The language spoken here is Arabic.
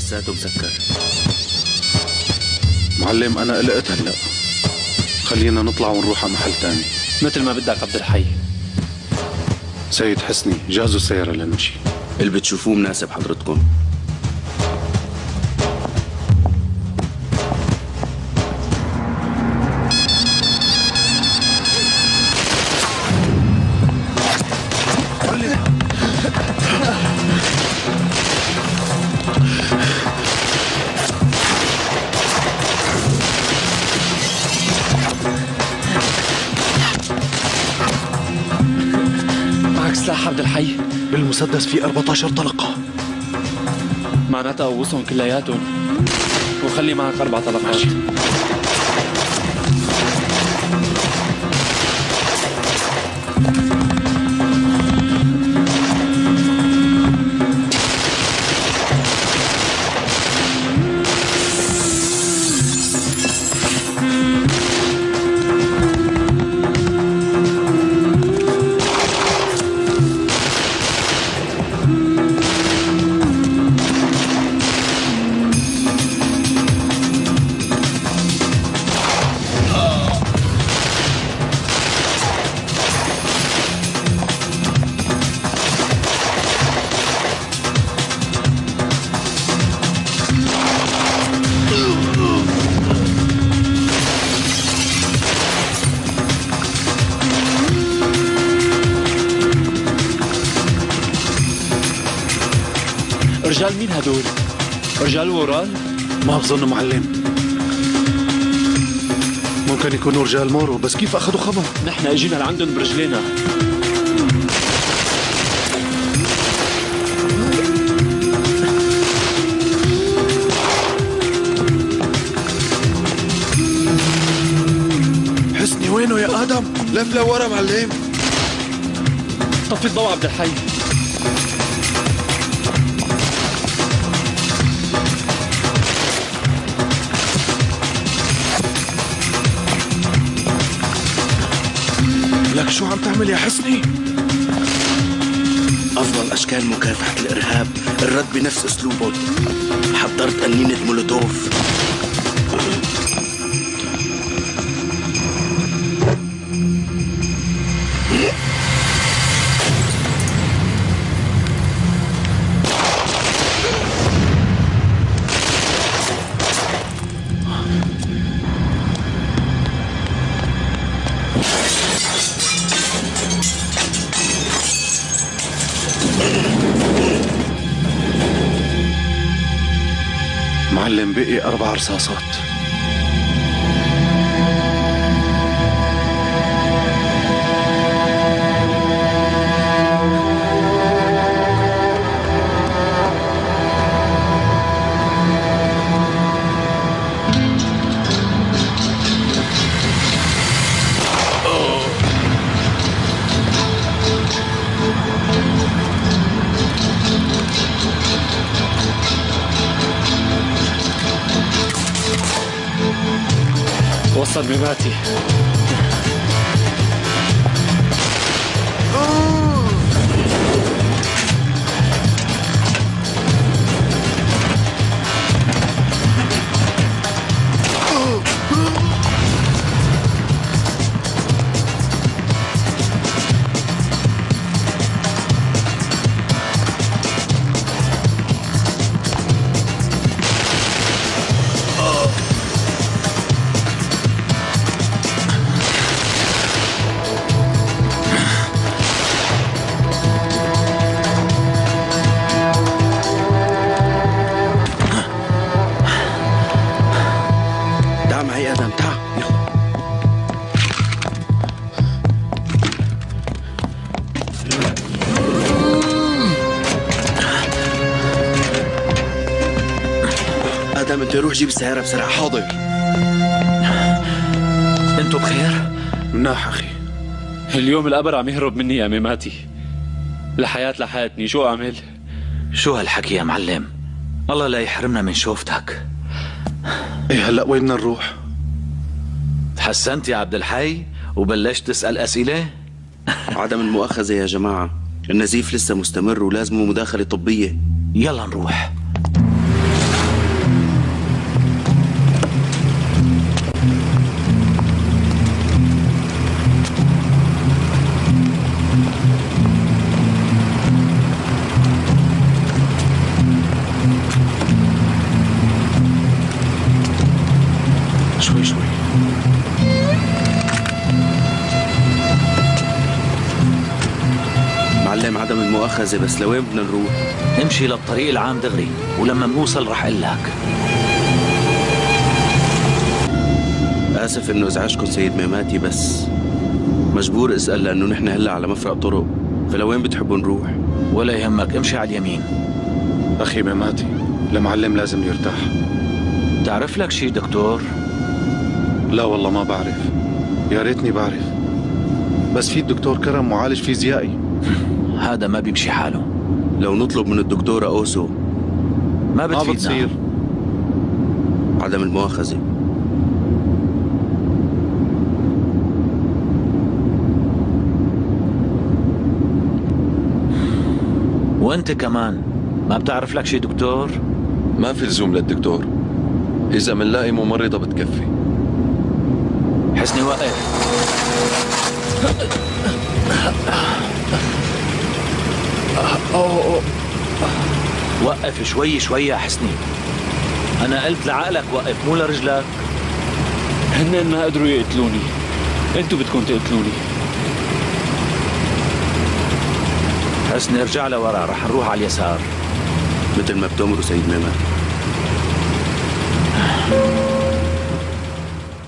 لساته مسكر. معلم أنا قلقت هلأ، خلينا نطلع ونروح على محل تاني. مثل ما بدك عبد الحي. سيد حسني جهزوا السيارة لنمشي. اللي بتشوفوه مناسب حضرتكم. معك سلاح عبد الحي؟ بالمسدس في 14 طلقة. معناتها قوصهم كلياتهم وخلي معك 4 طلقات. ماشي. رجال مين هدول؟ رجال ورال؟ ما بظن معلم، ممكن يكونوا رجال مورو، بس كيف أخذوا خبر؟ نحن اجينا لعندهم برجلينا. حسني وينه يا آدم؟ لف لورا معلم. طفي الضوء عبد الحي. لك شو عم تعمل يا حسني؟ أفضل أشكال مكافحة الإرهاب الرد بنفس أسلوبه. حضرت قنينة مولوتوف. معلم بقي 4 رصاصات. وصل مماتي. بدي اروح جيب السيارة بسرعة. حاضر. انتو بخير؟ مناح أخي. اليوم القبر عم يهرب مني يا ميماتي. الحياة لحقتني، شو أعمل؟ شو هالحكي يا معلم؟ الله لا يحرمنا من شوفتك. إيه هلأ وين بدنا نروح؟ تحسنت يا عبد الحي وبلشت تسأل أسئلة؟ عدم المؤاخذة يا جماعة، النزيف لسه مستمر ولازمه مداخلة طبية. يلا نروح. المؤاخذة بس لوين بدنا نروح؟ نمشي للطريق العام دغري، ولما نوصل رح اقول لك. آسف إنه إزعجكم سيد ميماتي، بس مجبور أسأل لأنه نحن هلا على مفرق طرق، فلوين بتحبوا نروح؟ ولا يهمك، امشي على اليمين. أخي ميماتي، المعلم لازم يرتاح. تعرف لك شي دكتور؟ لا والله ما بعرف، يا ريتني بعرف، بس في الدكتور كرم معالج فيزيائي. هذا ما بيمشي حاله. لو نطلب من الدكتورة أوسو ما ما بتفيدنا. بتصير. عدم المؤاخذة. وانت كمان ما بتعرف لك شي دكتور؟ ما في لزوم للدكتور، إذا منلاقي ممرضة بتكفي. حسني وقف. وقف شوي شوي يا حسني. أنا قلت لعقلك وقف مو لرجلك. هن ما قدروا يقتلوني، انتوا بدكم تقتلوني. حسني ارجع لورا، رح نروح على اليسار. مثل ما بتأمروا سيد ميماتي.